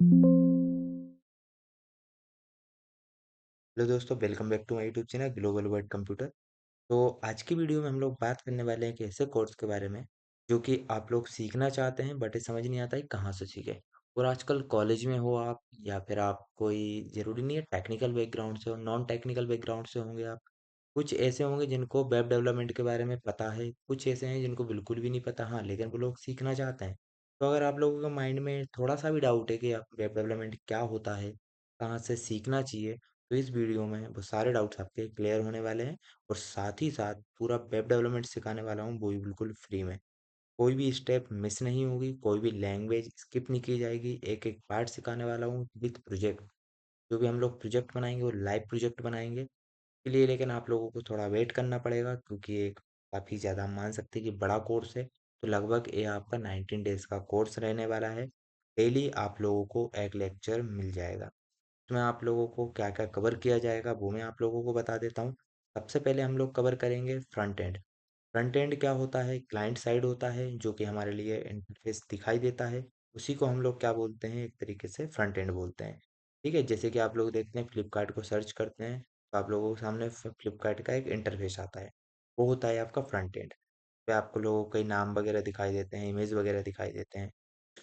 Hello दोस्तों, welcome back to my YouTube channel global world computer. तो आज की वीडियो में हम लोग बात करने वाले हैं एक ऐसे कोर्स के बारे में जो कि आप लोग सीखना चाहते हैं बट ये समझ नहीं आता है कहाँ से सीखें। और आजकल कॉलेज में हो आप या फिर आप कोई ज़रूरी नहीं है टेक्निकल बैकग्राउंड से हो, नॉन टेक्निकल बैकग्राउंड से होंगे आप। कुछ ऐसे होंगे जिनको वेब डेवलपमेंट के बारे में पता है, कुछ ऐसे हैं जिनको बिल्कुल भी नहीं पता, हाँ लेकिन वो लोग सीखना चाहते हैं। तो अगर आप लोगों के माइंड में थोड़ा सा भी डाउट है कि आप वेब डेवलपमेंट क्या होता है, कहाँ से सीखना चाहिए, तो इस वीडियो में वो सारे डाउट्स आपके क्लियर होने वाले हैं। और साथ ही साथ पूरा वेब डेवलपमेंट सिखाने वाला हूँ, वो भी बिल्कुल फ्री में। कोई भी स्टेप मिस नहीं होगी, कोई भी लैंग्वेज स्किप नहीं की जाएगी, एक एक पार्ट सिखाने वाला हूँ विथ प्रोजेक्ट। जो भी हम लोग प्रोजेक्ट बनाएंगे वो लाइव प्रोजेक्ट बनाएंगे के लिए, लेकिन आप लोगों को थोड़ा वेट करना पड़ेगा क्योंकि ये काफ़ी ज़्यादा हम मान सकते हैं कि बड़ा कोर्स है। तो लगभग ये आपका 19 डेज का कोर्स रहने वाला है। डेली आप लोगों को एक लेक्चर मिल जाएगा। उसमें आप लोगों को क्या क्या कवर किया जाएगा वो मैं आप लोगों को बता देता हूँ। सबसे पहले हम लोग कवर करेंगे फ्रंट एंड। फ्रंट एंड क्या होता है? क्लाइंट साइड होता है जो कि हमारे लिए इंटरफेस दिखाई देता है। उसी को हम लोग क्या बोलते हैं? एक तरीके से फ्रंट एंड बोलते हैं। ठीक है, जैसे कि आप लोग देखते हैं फ्लिपकार्ट को सर्च करते हैं तो आप लोगों के सामने फ्लिपकार्ट का एक इंटरफेस आता है। वो होता है आपका फ्रंट एंड। पे आपको लोगों के नाम वगैरह दिखाई देते हैं, इमेज वगैरह दिखाई देते हैं,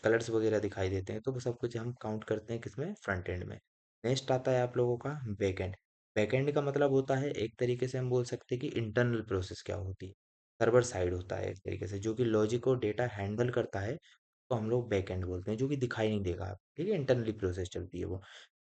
कलर्स वगैरह दिखाई देते हैं, तो वो सब कुछ हम काउंट करते हैं किसमें? फ्रंट एंड में। नेक्स्ट आता है आप लोगों का बैक एंड। बैक एंड का मतलब होता है एक तरीके से हम बोल सकते हैं कि इंटरनल प्रोसेस क्या होती है। सर्वर साइड होता है एक तरीके से जो कि लॉजिक और डेटा हैंडल करता है, तो हम लोग बैक एंड बोलते हैं, जो कि दिखाई नहीं देगा आप, ठीक है, इंटरनली प्रोसेस चलती है वो।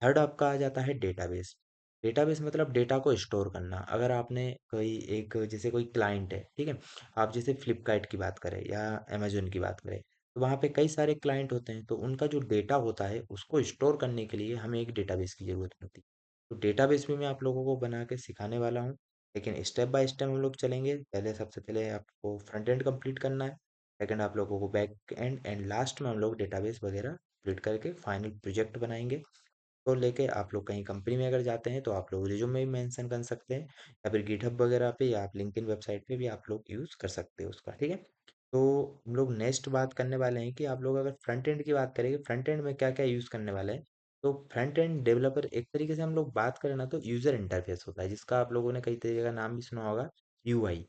थर्ड आपका आ जाता है डेटाबेस। डेटाबेस मतलब डेटा को स्टोर करना। अगर आपने कोई एक जैसे कोई क्लाइंट है, ठीक है, आप जैसे फ्लिपकार्ट की बात करें या अमेजोन की बात करें, तो वहाँ पे कई सारे क्लाइंट होते हैं, तो उनका जो डेटा होता है उसको स्टोर करने के लिए हमें एक डेटाबेस की ज़रूरत होती है। तो डेटाबेस भी मैं आप लोगों को बना के सिखाने वाला हूँ, लेकिन स्टेप बाय स्टेप हम लोग चलेंगे। पहले सबसे पहले आपको फ्रंट एंड कंप्लीट करना है, सेकंड आप लोगों को बैक एंड, एंड लास्ट में हम लोग डेटाबेस वगैरह कंप्लीट करके फाइनल प्रोजेक्ट बनाएंगे। तो लेके आप लोग कहीं कंपनी में अगर जाते हैं तो आप लोग रिज्यूमे में भी मेंशन कर सकते हैं, या फिर गिटहब वगैरह पे या आप लिंक्डइन वेबसाइट पे भी आप लोग यूज़ कर सकते हो उसका, ठीक है। तो हम लोग नेक्स्ट बात करने वाले हैं कि आप लोग अगर फ्रंट एंड की बात करेंगे, फ्रंट एंड में क्या क्या यूज़ करने वाले हैं। तो फ्रंट एंड डेवलपर एक तरीके से हम लोग बात करें ना, तो यूज़र इंटरफेस होता है जिसका आप लोगों ने कई तरीके का नाम भी सुना होगा, यूआई।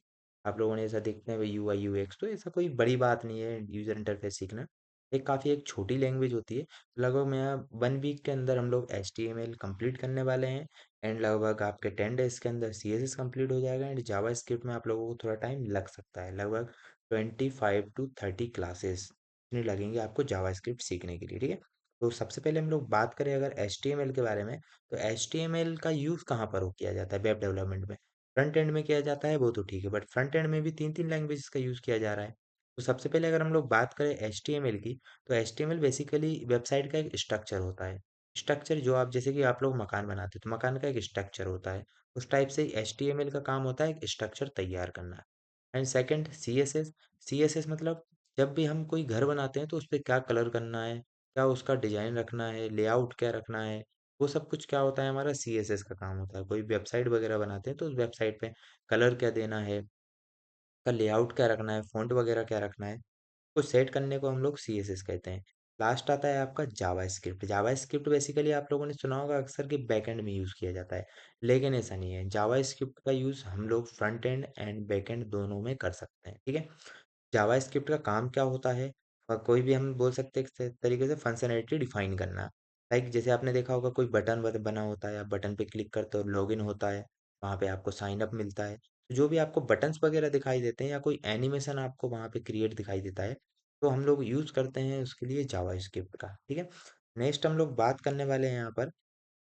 आप लोगों ने ऐसा देखते हैं भाई यूआई यूएक्स, तो ऐसा कोई बड़ी बात नहीं है यूज़र इंटरफेस सीखना। एक काफ़ी एक छोटी लैंग्वेज होती है। लगभग मैं 1 वीक के अंदर हम लोग HTML कंप्लीट करने वाले हैं, एंड लगभग आपके 10 डेज के अंदर CSS कंप्लीट हो जाएगा, एंड जावा स्क्रिप्ट में आप लोगों को थोड़ा टाइम लग सकता है, लगभग 25 to 30 क्लासेस इतनी लगेंगे आपको जावा स्क्रिप्ट सीखने के लिए, ठीक है। तो सबसे पहले हम लोग बात करें अगर HTML के बारे में, तो HTML का यूज़ कहाँ पर हो किया जाता है वेब डेवलपमेंट में? फ्रंट एंड में किया जाता है वो तो ठीक है, बट फ्रंट एंड में भी तीन तीन लैंग्वेज का यूज़ किया जा रहा है। तो सबसे पहले अगर हम लोग बात करें HTML की, तो HTML बेसिकली वेबसाइट का एक स्ट्रक्चर होता है। स्ट्रक्चर जो आप जैसे कि आप लोग मकान बनाते हो तो मकान का एक स्ट्रक्चर होता है, उस टाइप से HTML का काम होता है एक स्ट्रक्चर तैयार करना। And second CSS। CSS मतलब जब भी हम कोई घर बनाते हैं तो उस पे क्या कलर करना है, क्या उसका डिजाइन रखना है, लेआउट क्या रखना है, वो सब कुछ क्या होता है? हमारा CSS का काम होता है। कोई वेबसाइट वगैरह बनाते हैं तो उस वेबसाइट पे कलर क्या देना है, का लेआउट क्या रखना है, फ़ॉन्ट वगैरह क्या रखना है, को सेट करने को हम लोग CSS कहते हैं। लास्ट आता है आपका जावास्क्रिप्ट। जावास्क्रिप्ट बेसिकली आप लोगों ने सुना होगा अक्सर कि बैकएंड में यूज़ किया जाता है, लेकिन ऐसा नहीं है। जावास्क्रिप्ट का यूज़ हम लोग फ्रंट एंड एंड बैकएंड दोनों में कर सकते हैं, ठीक है। जावास्क्रिप्ट का काम क्या होता है? कोई भी हम बोल सकते हैं एक तरीके से फंक्शनैलिटी डिफाइन करना। लाइक जैसे आपने देखा होगा कोई बटन बना होता है, आप बटन पे क्लिक करते हो लॉगिन होता है, वहाँ पे आपको साइन अप मिलता है। तो जो भी आपको बटन्स वगैरह दिखाई देते हैं या कोई एनिमेशन आपको वहाँ पे क्रिएट दिखाई देता है, तो हम लोग यूज़ करते हैं उसके लिए जावास्क्रिप्ट का, ठीक है। नेक्स्ट हम लोग बात करने वाले हैं यहाँ पर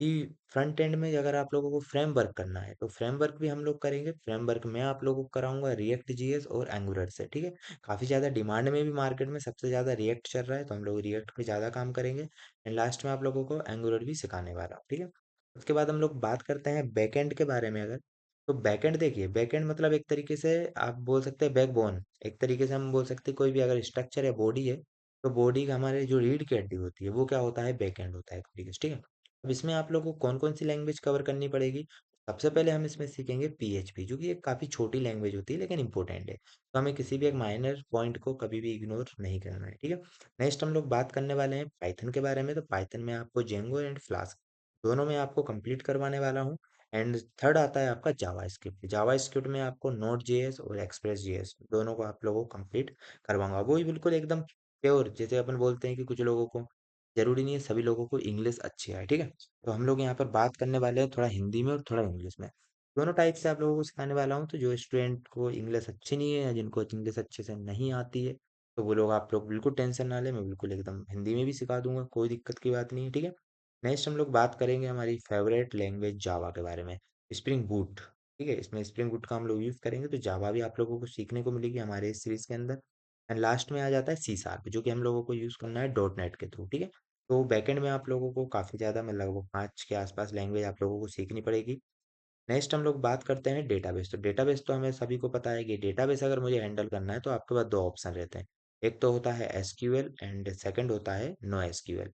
कि फ्रंट एंड में अगर आप लोगों को फ्रेमवर्क करना है तो फ्रेमवर्क भी हम लोग करेंगे। फ्रेमवर्क मैं आप लोगों को कराऊंगा रिएक्ट जीएस और एंगुलर से, ठीक है। काफ़ी ज़्यादा डिमांड में भी मार्केट में सबसे ज़्यादा रिएक्ट चल रहा है, तो हम लोग रिएक्ट पे ज़्यादा काम करेंगे, एंड लास्ट में आप लोगों को एंगुलर भी सिखाने वाला हूँ, ठीक है। उसके बाद हम लोग बात करते हैं बैकएंड के बारे में। अगर तो बैकएंड देखिए, बैकएंड मतलब एक तरीके से आप बोल सकते हैं बैकबोन। एक तरीके से हम बोल सकते हैं कोई भी अगर स्ट्रक्चर है बॉडी है, तो बॉडी का हमारे जो रीढ़ की हड्डी होती है वो क्या होता है? बैकएंड होता है एक तरीके से, ठीक है। अब इसमें आप लोगों को कौन कौन सी लैंग्वेज कवर करनी पड़ेगी? सबसे पहले हम इसमें सीखेंगे पीएचपी, जो कि एक काफ़ी छोटी लैंग्वेज होती है लेकिन इंपॉर्टेंट है। तो हमें किसी भी एक माइनर पॉइंट को कभी भी इग्नोर नहीं करना है, ठीक है। नेक्स्ट हम लोग बात करने वाले हैं पाइथन के बारे में। तो पाइथन में आपको जेंगो एंड फ्लास्क दोनों में आपको कंप्लीट करवाने वाला हूँ। एंड थर्ड आता है आपका जावास्क्रिप्ट। जावास्क्रिप्ट में आपको नोड जेएस और एक्सप्रेस जेएस दोनों को आप लोगों को कंप्लीट करवाऊंगा। वो ही बिल्कुल एकदम प्योर, जैसे अपन बोलते हैं कि कुछ लोगों को जरूरी नहीं है सभी लोगों को इंग्लिश अच्छी आए, ठीक है। तो हम लोग यहाँ पर बात करने वाले हैं थोड़ा हिंदी में और थोड़ा इंग्लिश में। दोनों टाइप से आप लोगों को सिखाने वाला हूँ। तो जो स्टूडेंट को इंग्लिश अच्छी नहीं है या जिनको इंग्लिश अच्छे से नहीं आती है, तो वो लोग आप लोग बिल्कुल टेंशन ना लें, मैं बिल्कुल एकदम हिंदी में भी सिखा दूंगा, कोई दिक्कत की बात नहीं है, ठीक है। नेक्स्ट हम लोग बात करेंगे हमारी फेवरेट लैंग्वेज जावा के बारे में, स्प्रिंग बूट। ठीक है, इसमें स्प्रिंग बूट का हम लोग यूज़ करेंगे, तो जावा भी आप लोगों को सीखने को मिलेगी हमारे इस सीरीज़ के अंदर। एंड लास्ट में आ जाता है सी शार्प, जो कि हम लोगों को यूज़ करना है डॉट नेट के थ्रू, ठीक है। तो बैकएंड में आप लोगों को काफ़ी ज़्यादा, मैं लगभग 5 के आसपास लैंग्वेज आप लोगों को सीखनी पड़ेगी। नेक्स्ट हम लोग बात करते हैं डेटाबेस। तो डेटाबेस तो हमें सभी को पता है कि डेटाबेस अगर मुझे हैंडल करना है तो आपके पास 2 ऑप्शन रहते हैं। एक तो होता है एसक्यूएल एंड सेकंड होता है नो एसक्यूएल।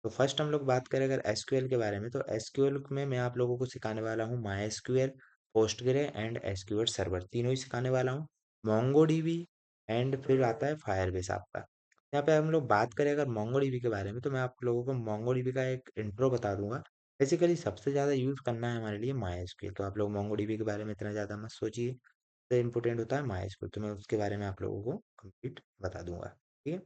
तो फर्स्ट हम लोग बात करें अगर एसक्यूएल के बारे में, तो एसक्यूएल में मैं आप लोगों को सिखाने वाला हूँ MySQL, Postgre and SQL server, तीनों ही सिखाने वाला हूँ। मोंगोडीबी एंड फिर आता है फायरबेस आपका। यहाँ पे हम लोग बात करें अगर मोंगोडीबी के बारे में, तो मैं आप लोगों को मोंगोडीबी का एक इंट्रो बता दूंगा। बेसिकली सबसे ज़्यादा यूज़ करना है हमारे लिए माइस्क्ल, तो आप लोग मोंगोडीबी के बारे में इतना ज़्यादा मत सोचिए। सबसे इम्पोर्टेंट होता है माइस्क्ल, तो मैं उसके बारे में आप लोगों को कंप्लीट बता दूंगा, ठीक है।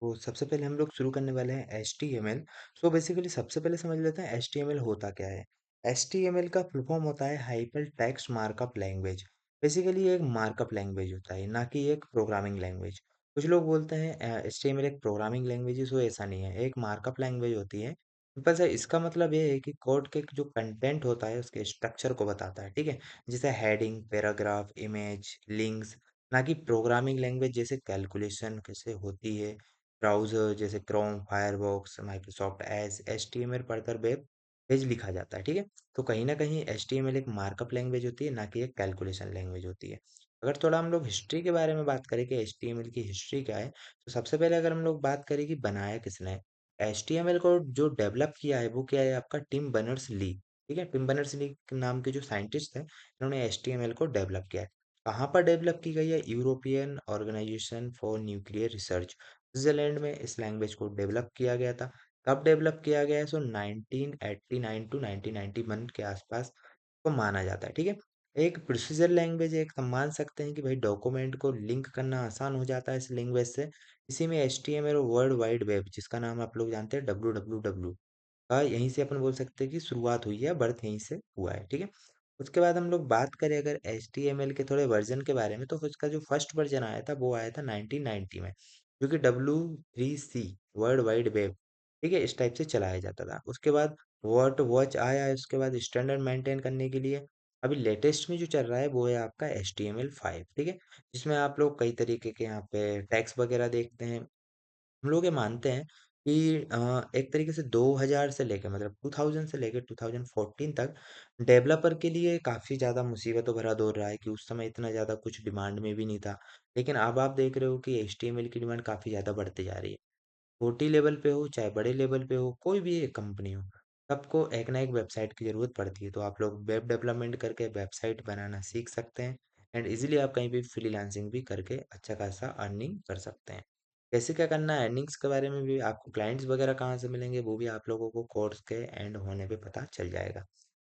तो सबसे पहले हम लोग शुरू करने वाले हैं H T M L. So basically सबसे पहले समझ लेते हैं एच टी एम एल होता क्या है। एच टी एम एल का फुल फॉर्म होता है hyper text markup language. Basically ये एक मार्कअप लैंग्वेज होता है, ना कि एक प्रोग्रामिंग लैंग्वेज। कुछ लोग बोलते हैं एच टी एम एल एक प्रोग्रामिंग लैंग्वेज है, सो ऐसा नहीं है, एक मार्कअप लैंग्वेज होती है। सिंपल सा इसका मतलब ये है कि कोड के जो कंटेंट होता है उसके स्ट्रक्चर को बताता है, ठीक है। जैसे हेडिंग, पैराग्राफ, इमेज, लिंक्स। ना कि प्रोग्रामिंग लैंग्वेज जैसे कैलकुलेशन कैसे होती है, ब्राउज़र जैसे Chrome, Firefox, Microsoft Edge, HTML पढ़कर वेब पेज लिखा जाता है, ठीक है। तो कहीं ना कहीं एचटीएमएल एक मार्कअप लैंग्वेज होती है, ना कि एक कैलकुलेशन लैंग्वेज होती है। अगर थोड़ा हम लोग हिस्ट्री के बारे में बात करें कि एचटीएमएल की हिस्ट्री क्या है, तो सबसे पहले अगर हम लोग बात करें कि बनाया किसने, एचटीएमएल को जो डेवलप किया है वो क्या है आपका टिम बर्नर्स ली। ठीक है, टिम बर्नर्स ली नाम के जो साइंटिस्ट हैं, इन्होंने एचटीएमएल को डेवलप किया है। कहाँ पर डेवलप की गई है, European organization for nuclear research, Switzerland में इस लैंग्वेज को डेवलप किया गया था। कब डेवलप किया गया है, सो 1989 टू 1991 के आसपास को माना जाता है, ठीक है। एक प्रोसीजर लैंग्वेज है, एक हम मान सकते हैं कि भाई डॉक्यूमेंट को लिंक करना आसान हो जाता है इस लैंग्वेज से। इसी में HTML और वर्ल्ड वाइड वेब, जिसका नाम आप लोग जानते हैं WWW, यहीं से अपन बोल सकते हैं कि शुरुआत हुई है, बर्थ यहीं से हुआ है, ठीक है। उसके बाद हम लोग बात करें अगर HTML के थोड़े वर्जन के बारे में, तो उसका जो फर्स्ट वर्जन आया था वो आया था 1990 में, जो कि W3C, वर्ल्ड वाइड वेब, ठीक है, इस टाइप से चलाया जाता था। उसके बाद वर्ड वॉच आया है, उसके बाद स्टैंडर्ड मेंटेन करने के लिए। अभी लेटेस्ट में जो चल रहा है वो है आपका HTML5, ठीक है, जिसमें आप लोग कई तरीके के यहाँ पे टैग्स वगैरह देखते हैं। हम लोग ये मानते हैं कि एक तरीके से 2000 से लेकर, मतलब 2000 से लेकर 2014 तक डेवलपर के लिए काफ़ी ज़्यादा मुसीबतों भरा दौर रहा है, कि उस समय इतना ज़्यादा कुछ डिमांड में भी नहीं था। लेकिन अब आप देख रहे हो कि HTML की डिमांड काफ़ी ज़्यादा बढ़ती जा रही है। छोटी लेवल पे हो चाहे बड़े लेवल पे हो, कोई भी एक कंपनी हो, सबको एक ना एक वेबसाइट की ज़रूरत पड़ती है। तो आप लोग वेब डेवलपमेंट करके वेबसाइट बनाना सीख सकते हैं। एंड इजीली आप कहीं भी फ्रीलांसिंग भी करके अच्छा खासा अर्निंग कर सकते हैं। कैसे क्या करना है अर्निंग्स के बारे में भी, आपको क्लाइंट्स वगैरह कहाँ से मिलेंगे वो भी आप लोगों को कोर्स के एंड होने पे पता चल जाएगा।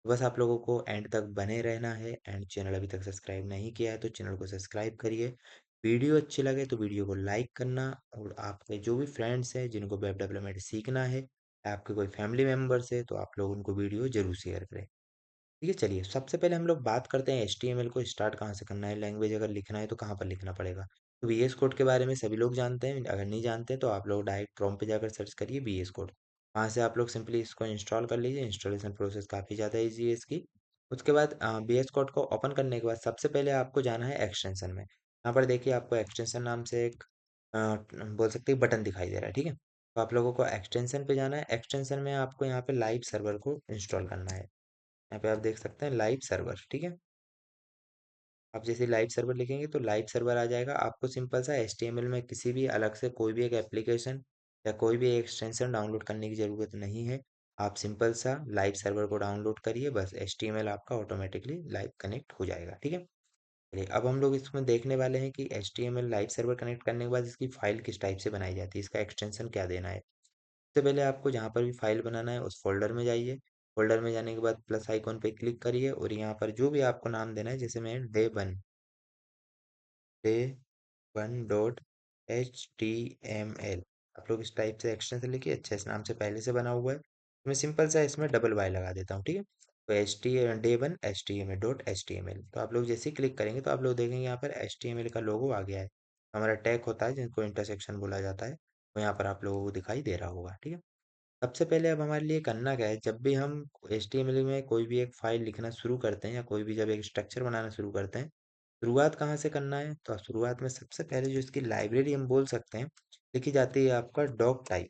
बस आप लोगों को एंड तक बने रहना है। एंड चैनल अभी तक सब्सक्राइब नहीं किया है तो चैनल को सब्सक्राइब करिए। वीडियो अच्छी लगे तो वीडियो को लाइक करना, और आपके जो भी फ्रेंड्स हैं जिनको वेब डेवलपमेंट सीखना है, आपके कोई फैमिली मेम्बर्स है, तो आप लोग उनको वीडियो जरूर शेयर करें। ठीक है, चलिए सबसे पहले हम लोग बात करते हैं HTML को स्टार्ट कहाँ से करना है, लैंग्वेज अगर लिखना है तो कहाँ पर लिखना पड़ेगा। तो VS कोड के बारे में सभी लोग जानते हैं, अगर नहीं जानते तो आप लोग डायरेक्ट क्रोम पे जाकर सर्च करिए VS कोड। वहाँ से आप लोग सिंपली इसको इंस्टॉल कर लीजिए, इंस्टॉलेशन प्रोसेस काफ़ी ज़्यादा ईजी है इसकी। उसके बाद VS कोड को ओपन करने के बाद सबसे पहले आपको जाना है एक्सटेंशन में। यहाँ पर देखिए आपको एक्सटेंशन नाम से एक बोल सकते हैं बटन दिखाई दे रहा है, ठीक है। तो आप लोगों को एक्सटेंशन पे जाना है, एक्सटेंशन में आपको यहाँ पे लाइव सर्वर को इंस्टॉल करना है। यहाँ पे आप देख सकते हैं लाइव सर्वर, ठीक है। आप जैसे लाइव सर्वर लिखेंगे तो लाइव सर्वर आ जाएगा। आपको सिंपल सा HTML में किसी भी अलग से कोई भी एक एप्लीकेशन या कोई भी एक्सटेंशन डाउनलोड करने की ज़रूरत नहीं है। आप सिंपल सा लाइव सर्वर को डाउनलोड करिए, बस HTML आपका ऑटोमेटिकली लाइव कनेक्ट हो जाएगा, ठीक है। चलिए अब हम लोग इसमें देखने वाले हैं कि HTML लाइव सर्वर कनेक्ट करने के बाद इसकी फाइल किस टाइप से बनाई जाती है, इसका एक्सटेंशन क्या देना है। सबसे पहले आपको जहाँ पर भी फाइल बनाना है उस फोल्डर में जाइए। फोल्डर में जाने के बाद प्लस आइकॉन पे क्लिक करिए और यहाँ पर जो भी आपको नाम देना है, जैसे मैं day1.html, आप लोग इस टाइप से एक्सटेंशन लिखिए। अच्छा, इस नाम से पहले से बना हुआ है तो मैं सिंपल सा इसमें डबल वाई लगा देता हूँ, ठीक है। तो day1 html.html, तो आप लोग जैसे ही क्लिक करेंगे तो आप लोग देखेंगे यहाँ पर HTML का लोगो आ गया है। हमारा टैग होता है जिनको इंटरसेक्शन बोला जाता है, तो यहाँ पर आप लोगों को दिखाई दे रहा होगा, ठीक है। सबसे पहले अब हमारे लिए करना क्या है, जब भी हम HTML में कोई भी एक फाइल लिखना शुरू करते हैं या कोई भी जब एक स्ट्रक्चर बनाना शुरू करते हैं, शुरुआत कहाँ से करना है। तो शुरुआत में सबसे पहले जो इसकी लाइब्रेरी हम बोल सकते हैं, लिखी जाती है आपका डॉक टाइप।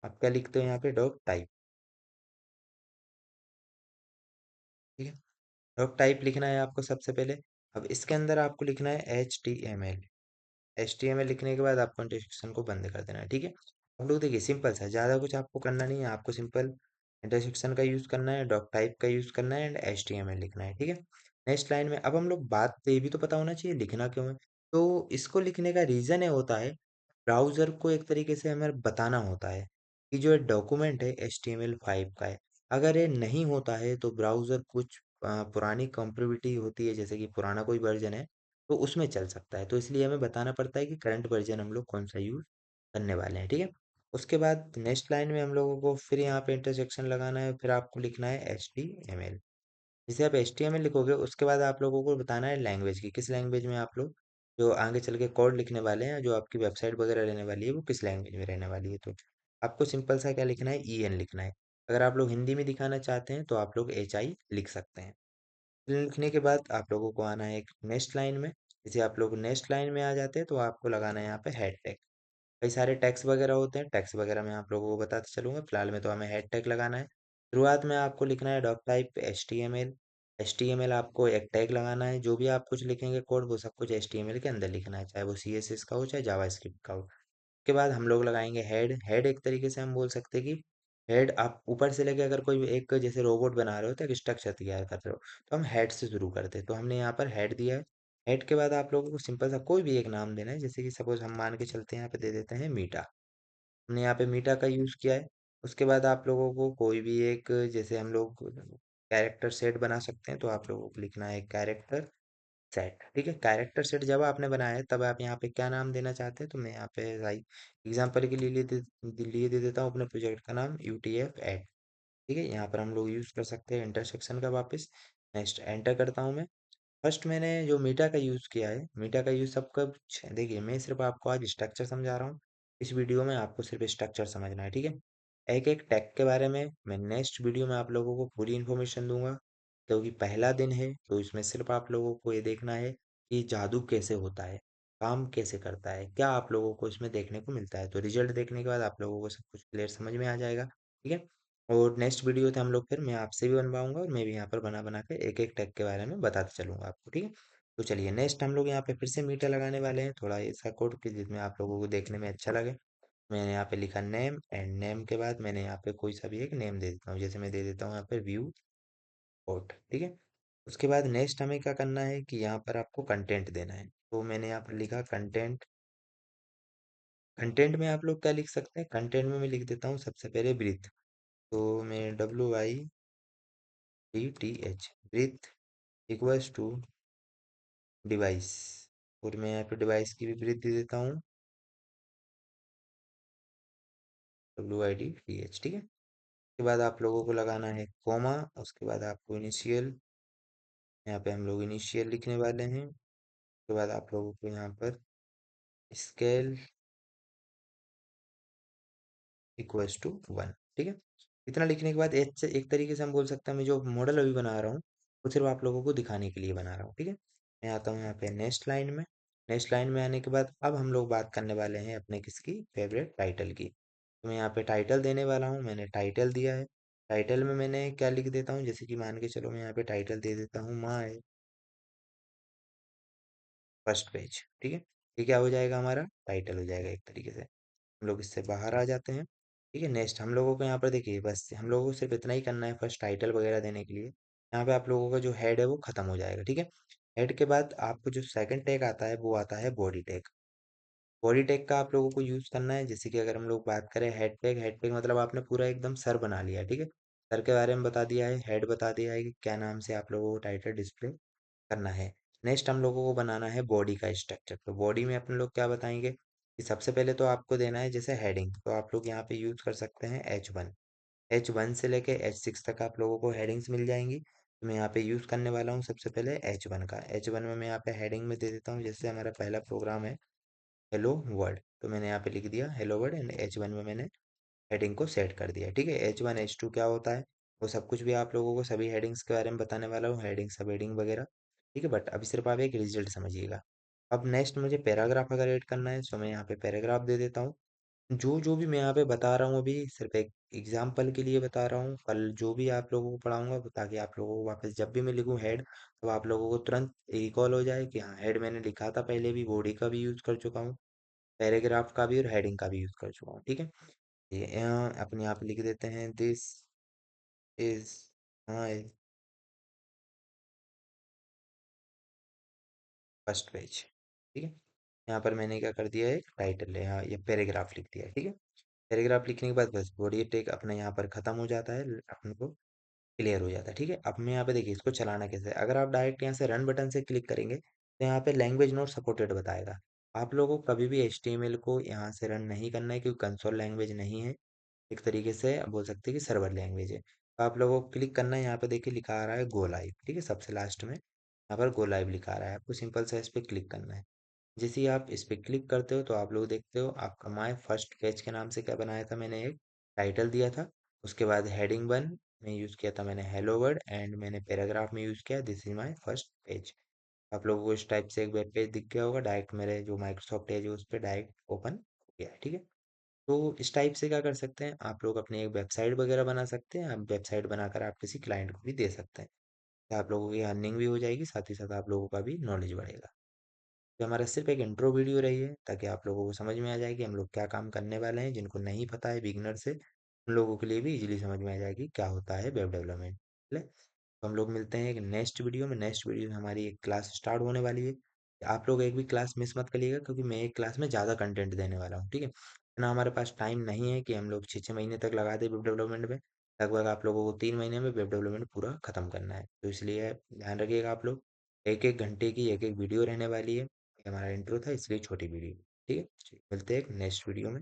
आप क्या लिखते हो यहाँ पे, डॉक टाइप, ठीक है। डॉक टाइप लिखना है आपको सबसे पहले। अब इसके अंदर आपको लिखना है HTML लिखने के बाद आपको इंटरसेक्शन को बंद कर देना है, ठीक है। अब लोग देखिए सिंपल सा, ज़्यादा कुछ आपको करना नहीं है, आपको सिंपल इंटरसेक्शन का यूज़ करना है, डॉक टाइप का यूज़ करना है एंड HTML लिखना है, ठीक है। नेक्स्ट लाइन में अब हम लोग बात, तो ये भी तो पता होना चाहिए लिखना क्यों है। तो इसको लिखने का रीज़न ये होता है, ब्राउज़र को एक तरीके से हमें बताना होता है कि जो ये डॉक्यूमेंट है HTML5 का है। अगर ये नहीं होता है तो ब्राउज़र कुछ पुरानी कंपेटिबिलिटी होती है, जैसे कि पुराना कोई वर्जन है तो उसमें चल सकता है। तो इसलिए हमें बताना पड़ता है कि करंट वर्जन हम लोग कौन सा यूज़ करने वाले हैं, ठीक है। उसके बाद नेक्स्ट लाइन में हम लोगों को फिर यहाँ पे इंटरसेक्शन लगाना है, फिर आपको लिखना है HTML। जैसे आप HTML लिखोगे उसके बाद आप लोगों को बताना है लैंग्वेज की, किस लैंग्वेज में आप लोग जो आगे चल के कोड लिखने वाले हैं, जो आपकी वेबसाइट वगैरह रहने वाली है वो किस लैंग्वेज में रहने वाली है। तो आपको सिंपल सा क्या लिखना है, EN लिखना है। अगर आप लोग हिंदी में दिखाना चाहते हैं तो आप लोग HI लिख सकते हैं। लिखने के बाद आप लोगों को आना है एक नेक्स्ट लाइन में। जैसे आप लोग नेक्स्ट लाइन में आ जाते हैं तो आपको लगाना है यहाँ पे हेड टैग। कई सारे टैग्स वगैरह होते हैं, टैग्स वगैरह मैं आप लोगों को बताते चलूंगा, फिलहाल में तो हमें हेड टैग लगाना है। शुरुआत में आपको लिखना है डॉक टाइप HTML आपको एक टैग लगाना है, जो भी आप कुछ लिखेंगे कोड वो सब कुछ HTML के अंदर लिखना है, चाहे वो CSS का हो चाहे जावास्क्रिप्ट का हो। के बाद हम लोग लगाएंगे हेड। हेड एक तरीके से हम बोल सकते हैं कि हेड आप ऊपर से लेके अगर कोई एक जैसे रोबोट बना रहे हो तो एक स्ट्रक्चर तैयार कर रहे हो, तो हम हेड से शुरू करते हैं, तो हमने यहाँ पर हेड दिया है। हेड के बाद आप लोगों को सिंपल सा कोई भी एक नाम देना है, जैसे कि सपोज हम मान के चलते हैं यहाँ पे दे देते हैं मीटा। हमने यहाँ पे मीटा का यूज़ किया है। उसके बाद आप लोगों को कोई भी एक, जैसे हम लोग कैरेक्टर सेट बना सकते हैं, तो आप लोगों को लिखना है कैरेक्टर सेट, ठीक है। कैरेक्टर सेट जब आपने बनाया है तब आप यहाँ पे क्या नाम देना चाहते हैं, तो मैं यहाँ पे एग्जाम्पल के लिए दे देता हूँ अपने प्रोजेक्ट का नाम UTF एड, ठीक है। यहाँ पर हम लोग यूज़ कर सकते हैं इंटरसेक्शन का वापस। नेक्स्ट एंटर करता हूँ मैं। फर्स्ट मैंने जो मीटा का यूज़ किया है, मीटा का यूज़ सब कब, देखिए मैं सिर्फ आपको आज स्ट्रक्चर समझा रहा हूँ। इस वीडियो में आपको सिर्फ स्ट्रक्चर समझना है, ठीक है। एक एक टैग के बारे में मैं नेक्स्ट वीडियो में आप लोगों को पूरी इन्फॉर्मेशन दूंगा, क्योंकि पहला दिन है तो इसमें सिर्फ आप लोगों को ये देखना है कि जादू कैसे होता है, काम कैसे करता है, क्या आप लोगों को इसमें देखने को मिलता है। तो रिजल्ट देखने के बाद आप लोगों को सब कुछ क्लियर समझ में आ जाएगा, ठीक है। और नेक्स्ट वीडियो थे हम लोग, फिर मैं आपसे भी बनवाऊंगा और मैं भी यहाँ पर बना बना के एक एक टैग के बारे में बताते चलूंगा आपको, ठीक है। तो चलिए नेक्स्ट हम लोग यहाँ पे फिर से मीटर लगाने वाले हैं, थोड़ा ऐसा कोड कि जिसमें आप लोगों को देखने में अच्छा लगे। मैंने यहाँ पे लिखा नेम एंड नेम के बाद मैंने यहाँ पे कोई सा भी एक नेम दे देता हूँ, जैसे मैं दे देता हूँ यहाँ पे व्यू कोड, ठीक है। उसके बाद नेक्स्ट हमें क्या करना है कि यहाँ पर आपको कंटेंट देना है, तो मैंने यहाँ पर लिखा कंटेंट। कंटेंट में आप लोग क्या लिख सकते हैं, कंटेंट में मैं लिख देता हूँ सबसे पहले ब्रीथ, तो मैं WITH breath equals to device, और मैं यहाँ पे डिवाइस की भी ब्रीथ दे देता हूँ WIDTH, ठीक है। उसके बाद आप लोगों को लगाना है कॉमा, उसके बाद आपको इनिशियल, यहाँ पे हम लोग इनिशियल लिखने वाले हैं। उसके बाद आप लोगों को यहाँ पर स्केल इक्वल्स टू 1, ठीक है। इतना लिखने के बाद एक तरीके से हम बोल सकते हैं, मैं जो मॉडल अभी बना रहा हूँ वो सिर्फ आप लोगों को दिखाने के लिए बना रहा हूँ, ठीक है। मैं आता हूँ यहाँ पे नेक्स्ट लाइन में। नेक्स्ट लाइन में आने के बाद अब हम लोग बात करने वाले हैं अपने किसकी, फेवरेट टाइटल की। तो मैं यहाँ पे टाइटल देने वाला हूँ, मैंने टाइटल दिया है। टाइटल में मैंने क्या लिख देता हूँ, जैसे कि मान के चलो मैं यहाँ पे टाइटल दे देता हूँ माय फर्स्ट पेज, ठीक है। ये क्या हो जाएगा, हमारा टाइटल हो जाएगा एक तरीके से। हम लोग इससे बाहर आ जाते हैं। ठीक है, नेक्स्ट हम लोगों को यहाँ पर देखिए बस हम लोगों को सिर्फ इतना ही करना है फर्स्ट टाइटल वगैरह देने के लिए। यहाँ पे आप लोगों का जो हेड है वो खत्म हो जाएगा, ठीक है। हेड के बाद आपको जो सेकंड टैग आता है वो आता है बॉडी टैग। बॉडी टैग का आप लोगों को यूज करना है, जैसे कि अगर हम लोग बात करें हेड टैग मतलब आपने पूरा एकदम सर बना लिया है, ठीक है। सर के बारे में बता दिया है, हेड बता दिया है कि क्या नाम से आप लोगों को टाइटल डिस्प्ले करना है। नेक्स्ट हम लोगों को बनाना है बॉडी का स्ट्रक्चर। तो बॉडी में अपन लोग क्या बताएंगे कि सबसे पहले तो आपको देना है जैसे हेडिंग, तो आप लोग यहाँ पे यूज कर सकते हैं H1। H1 से लेके H6 तक आप लोगों को हेडिंग्स मिल जाएंगी। तो मैं यहाँ पे यूज करने वाला हूँ सबसे पहले H1 का। H1 में मैं यहाँ पे हेडिंग में दे देता हूँ, जैसे हमारा पहला प्रोग्राम है हेलो वर्ल्ड, तो मैंने यहाँ पे लिख दिया हेलो वर्ल्ड एंड H1 में मैंने हेडिंग को सेट कर दिया, ठीक है। H1 H2 क्या होता है वो सब कुछ भी आप लोगों को सभी हेडिंग्स के बारे में बताने वाला हूँ, हेडिंग सब हेडिंग वगैरह, ठीक है। बट अभी सिर्फ आप एक रिजल्ट समझिएगा। अब नेक्स्ट मुझे पैराग्राफ अगर ऐड करना है तो मैं यहाँ पे पैराग्राफ दे देता हूँ। जो जो भी मैं यहाँ पे बता रहा हूँ अभी सिर्फ एक एग्जाम्पल के लिए बता रहा हूँ, कल जो भी आप लोगों को पढ़ाऊंगा ताकि आप लोगों को वापस जब भी मैं लिखूँ हेड तो आप लोगों को तुरंत रिकॉल हो जाए कि हाँ हेड मैंने लिखा था पहले भी, बॉडी का भी यूज कर चुका हूँ, पैराग्राफ का भी और हेडिंग का भी यूज कर चुका हूँ, ठीक है। ये अपने यहाँ पे लिख देते हैं this is my first page, ठीक है। यहाँ पर मैंने क्या कर दिया है एक टाइटल है, यहाँ ये पैराग्राफ लिख दिया है, ठीक है। पैराग्राफ लिखने के बाद बस बॉडी टेक अपना यहाँ पर खत्म हो जाता है, अपन को क्लियर हो जाता है, ठीक है। अब मैं यहाँ पे देखिए इसको चलाना कैसे है। अगर आप डायरेक्ट यहाँ से रन बटन से क्लिक करेंगे तो यहाँ पे लैंग्वेज नॉट सपोर्टेड बताएगा। आप लोगों को कभी भी HTML को यहाँ से रन नहीं करना है क्योंकि कंसोल लैंग्वेज नहीं है, एक तरीके से बोल सकते हैं कि सर्वर लैंग्वेज है। तो आप लोगों को क्लिक करना है, यहाँ पे देखिए लिखा आ रहा है गो लाइव, ठीक है, सबसे लास्ट में यहाँ पर गो लाइव लिखा आ रहा है, आपको सिंपल सा इस पर क्लिक करना है। जैसे ही आप इस पे क्लिक करते हो तो आप लोग देखते हो आपका माय फर्स्ट पेज के नाम से क्या बनाया था मैंने, एक टाइटल दिया था। उसके बाद हेडिंग 1 में यूज़ किया था मैंने हेलो वर्ड एंड मैंने पैराग्राफ में यूज़ किया this is my first page. आप लोगों को इस टाइप से एक वेब पेज दिख गया होगा, डायरेक्ट मेरे जो माइक्रोसॉफ्ट एज है उस पर डायरेक्ट ओपन हो गया है, ठीक है। तो इस टाइप से क्या कर सकते हैं आप लोग, अपनी एक वेबसाइट वगैरह बना सकते हैं। आप वेबसाइट बनाकर आप किसी क्लाइंट को भी दे सकते हैं, तो आप लोगों की अर्निंग भी हो जाएगी, साथ ही साथ आप लोगों का भी नॉलेज बढ़ेगा। तो हमारा सिर्फ एक इंट्रो वीडियो रही है ताकि आप लोगों को समझ में आ जाए कि हम लोग क्या काम करने वाले हैं। जिनको नहीं पता है बिगनर से उन लोगों के लिए भी इजीली समझ में आ जाएगी क्या होता है वेब डेवलपमेंट। ठीक है, तो हम लोग मिलते हैं एक नेक्स्ट वीडियो में। नेक्स्ट वीडियो में हमारी एक क्लास स्टार्ट होने वाली है। आप लोग एक भी क्लास मिस मत करिएगा क्योंकि मैं एक क्लास में ज़्यादा कंटेंट देने वाला हूँ, ठीक है। ना हमारे पास टाइम नहीं है कि हम लोग 6 6 महीने तक लगा दें वेब डेवलपमेंट में। लगभग आप लोगों को 3 महीने में वेब डेवलपमेंट पूरा खत्म करना है, तो इसलिए ध्यान रखिएगा आप लोग। एक एक घंटे की एक एक वीडियो रहने वाली है। ये हमारा इंट्रो था इसलिए छोटी वीडियो, ठीक है। मिलते हैं एक नेक्स्ट वीडियो में।